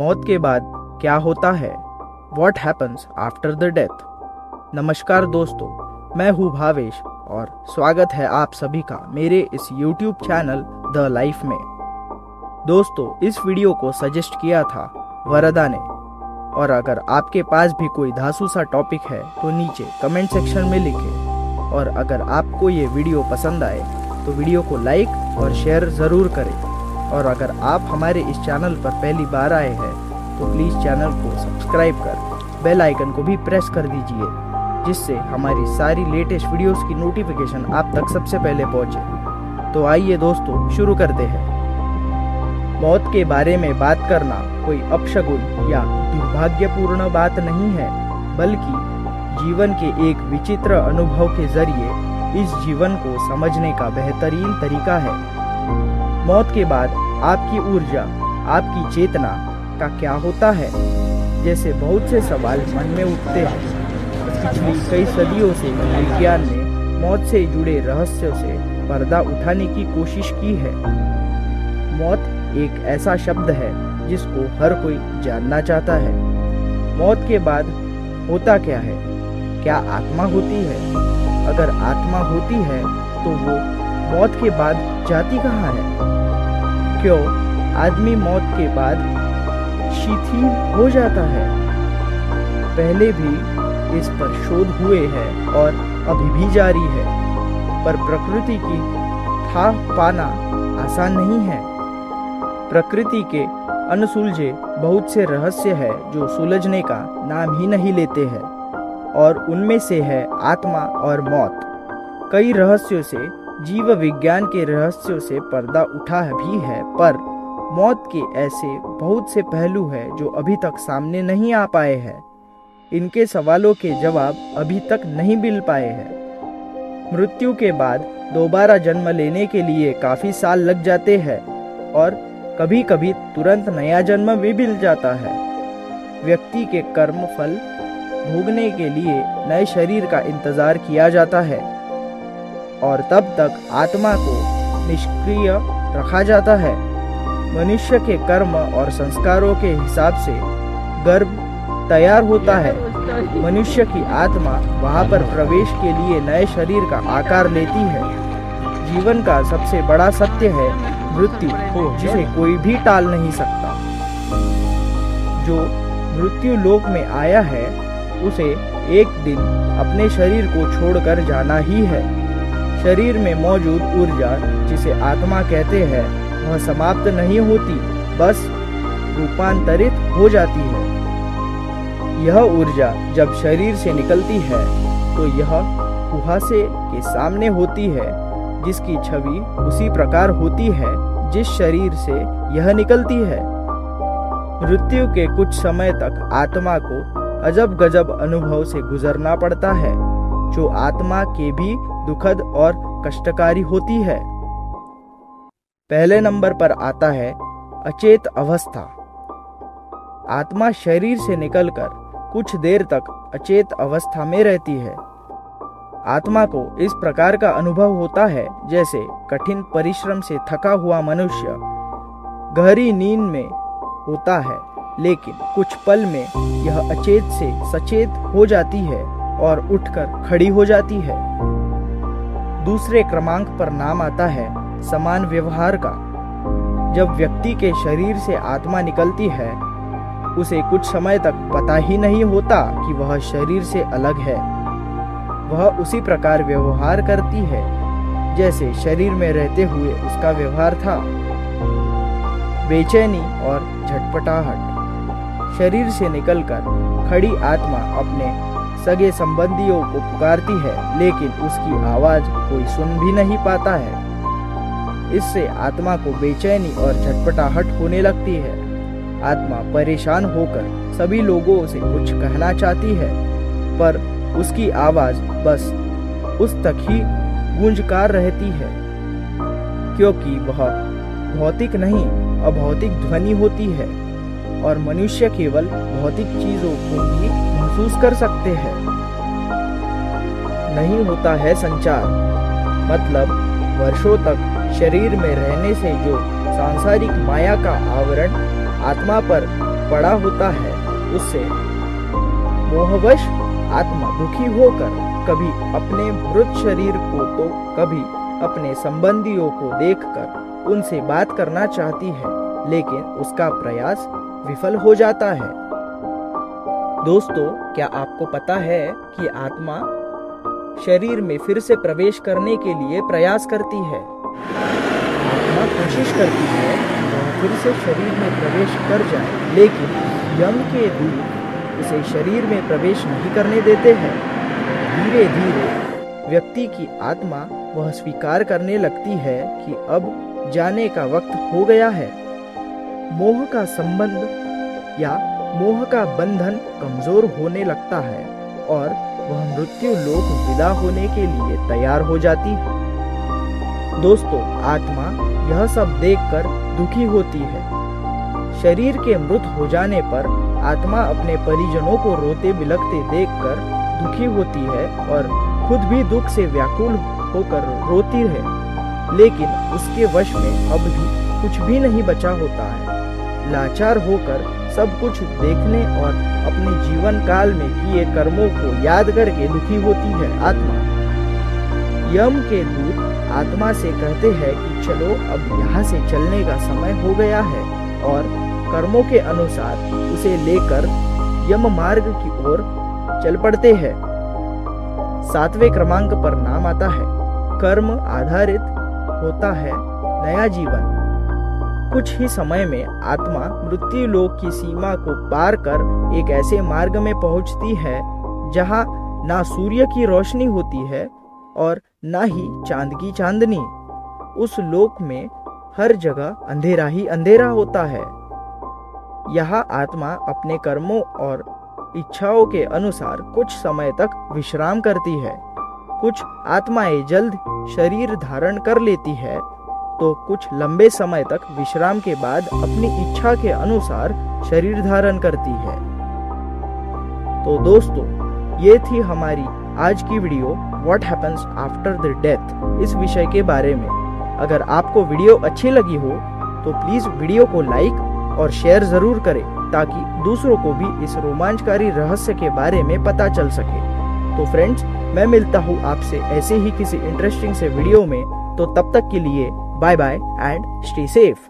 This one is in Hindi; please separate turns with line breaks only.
मौत के बाद क्या होता है? What happens after the death? नमस्कार दोस्तों, मैं हूँ भावेश और स्वागत है आप सभी का मेरे इस YouTube चैनल द लाइफ में। दोस्तों, इस वीडियो को सजेस्ट किया था वरदा ने, और अगर आपके पास भी कोई धांसू सा टॉपिक है तो नीचे कमेंट सेक्शन में लिखें। और अगर आपको ये वीडियो पसंद आए तो वीडियो को लाइक और शेयर ज़रूर करें। और अगर आप हमारे इस चैनल पर पहली बार आए हैं तो प्लीज़ चैनल को सब्सक्राइब कर बेल आइकन को भी प्रेस कर दीजिए, जिससे हमारी सारी लेटेस्ट वीडियोस की नोटिफिकेशन आप तक सबसे पहले पहुंचे। तो आइए दोस्तों, शुरू करते हैं। मौत के बारे में बात करना कोई अपशगुन या दुर्भाग्यपूर्ण बात नहीं है, बल्कि जीवन के एक विचित्र अनुभव के जरिए इस जीवन को समझने का बेहतरीन तरीका है। मौत के बाद आपकी ऊर्जा, आपकी चेतना का क्या होता है? जैसे बहुत से सवाल मन में उठते हैं। पिछली कई सदियों से विज्ञान ने मौत से जुड़े रहस्यों से पर्दा उठाने की कोशिश की है। मौत एक ऐसा शब्द है जिसको हर कोई जानना चाहता है। मौत के बाद होता क्या है? क्या आत्मा होती है? अगर आत्मा होती है तो वो मौत के बाद जाती कहाँ है? क्यों आदमी मौत के बाद शिथिल हो जाता है? पहले भी इस पर शोध हुए हैं और अभी भी जारी है, पर प्रकृति की था पाना आसान नहीं है। प्रकृति के अनसुलझे बहुत से रहस्य है जो सुलझने का नाम ही नहीं लेते हैं, और उनमें से है आत्मा और मौत। कई रहस्यों से, जीव विज्ञान के रहस्यों से पर्दा उठा भी है, पर मौत के ऐसे बहुत से पहलू हैं जो अभी तक सामने नहीं आ पाए हैं। इनके सवालों के जवाब अभी तक नहीं मिल पाए हैं। मृत्यु के बाद दोबारा जन्म लेने के लिए काफी साल लग जाते हैं, और कभी कभी तुरंत नया जन्म भी मिल जाता है। व्यक्ति के कर्म फल भोगने के लिए नए शरीर का इंतजार किया जाता है, और तब तक आत्मा को निष्क्रिय रखा जाता है। मनुष्य के कर्म और संस्कारों के हिसाब से गर्भ तैयार होता है। मनुष्य की आत्मा वहां पर प्रवेश के लिए नए शरीर का आकार लेती है। जीवन का सबसे बड़ा सत्य है मृत्यु, जिसे कोई भी टाल नहीं सकता। जो मृत्यु लोक में आया है उसे एक दिन अपने शरीर को छोड़कर जाना ही है। शरीर में मौजूद ऊर्जा, जिसे आत्मा कहते हैं, वह समाप्त नहीं होती, बस रूपांतरित हो जाती है। यह ऊर्जा जब शरीर से निकलती है तो यह कुहासे के सामने होती है, जिसकी छवि उसी प्रकार होती है जिस शरीर से यह निकलती है। मृत्यु के कुछ समय तक आत्मा को अजब गजब अनुभव से गुजरना पड़ता है, जो आत्मा के भी दुखद और कष्टकारी होती है। पहले नंबर पर आता है अचेत अवस्था। आत्मा शरीर से निकलकर कुछ देर तक अचेत अवस्था में रहती है। आत्मा को इस प्रकार का अनुभव होता है जैसे कठिन परिश्रम से थका हुआ मनुष्य गहरी नींद में होता है, लेकिन कुछ पल में यह अचेत से सचेत हो जाती है और उठकर खड़ी हो जाती है। दूसरे क्रमांक पर नाम आता है समान व्यवहार का। जब व्यक्ति के शरीर से आत्मा निकलती है, उसे कुछ समय तक पता ही नहीं होता कि वह शरीर से अलग है। वह उसी प्रकार व्यवहार करती है जैसे शरीर में रहते हुए उसका व्यवहार था। बेचैनी और झटपटाहट। शरीर से निकलकर खड़ी आत्मा अपने सगे संबंधियों को पुकारती है, लेकिन उसकी आवाज कोई सुन भी नहीं पाता है। इससे आत्मा को बेचैनी और झटपटाहट होने लगती है। आत्मा परेशान होकर सभी लोगों से कुछ कहना चाहती है, पर उसकी आवाज बस उस तक ही गूंजकार रहती है, क्योंकि वह भौतिक नहीं अभौतिक ध्वनि होती है, और मनुष्य केवल भौतिक चीजों को भी महसूस कर सकते हैं। नहीं होता है संचार, मतलब वर्षों तक शरीर में रहने से जो सांसारिक माया का आवरण आत्मा पर पड़ा होता है उससे मोहवश आत्मा दुखी होकर कभी अपने मृत शरीर को तो कभी अपने संबंधियों को देखकर उनसे बात करना चाहती है, लेकिन उसका प्रयास विफल हो जाता है। दोस्तों, क्या आपको पता है कि आत्मा शरीर में फिर से प्रवेश करने के लिए प्रयास करती है? आत्मा कोशिश करती है कि वह फिर से शरीर में प्रवेश कर जाए, लेकिन यम के दूत उसे शरीर में प्रवेश नहीं करने देते हैं। धीरे धीरे व्यक्ति की आत्मा वह स्वीकार करने लगती है कि अब जाने का वक्त हो गया है। मोह का संबंध या मोह का बंधन कमजोर होने लगता है और वह मृत्यु लोक विदा होने के लिए तैयार हो जाती है। दोस्तों, आत्मा यह सब देखकर दुखी होती है। शरीर के मृत हो जाने पर आत्मा अपने परिजनों को रोते बिलखते देखकर दुखी होती है और खुद भी दुख से व्याकुल होकर रोती है, लेकिन उसके वश में अब भी कुछ भी नहीं बचा होता है। लाचार होकर सब कुछ देखने और अपने जीवन काल में किए कर्मों को याद करके दुखी होती है आत्मा। यम के दूत आत्मा से कहते हैं कि चलो अब यहाँ से चलने का समय हो गया है, और कर्मों के अनुसार उसे लेकर यम मार्ग की ओर चल पड़ते हैं। 7वें क्रमांक पर नाम आता है कर्म आधारित होता है नया जीवन। कुछ ही समय में आत्मा मृत्यु लोक की सीमा को पार कर एक ऐसे मार्ग में पहुंचती है जहां ना सूर्य की रोशनी होती है और ना ही चांद की चांदनी। उस लोक में हर जगह अंधेरा ही अंधेरा होता है। यहाँ आत्मा अपने कर्मों और इच्छाओं के अनुसार कुछ समय तक विश्राम करती है। कुछ आत्माएं जल्द शरीर धारण कर लेती है, तो कुछ लंबे समय तक विश्राम के बाद अपनी इच्छा के अनुसार शरीर धारण करती है। तो दोस्तों, ये थी हमारी आज की video what happens after the death इस विषय के बारे में। अगर आपको वीडियो अच्छी लगी हो तो प्लीज वीडियो को लाइक और शेयर जरूर करें, ताकि दूसरों को भी इस रोमांचकारी रहस्य के बारे में पता चल सके। तो फ्रेंड्स, मैं मिलता हूँ आपसे ऐसे ही किसी इंटरेस्टिंग से वीडियो में। तो तब तक के लिए bye bye and stay safe.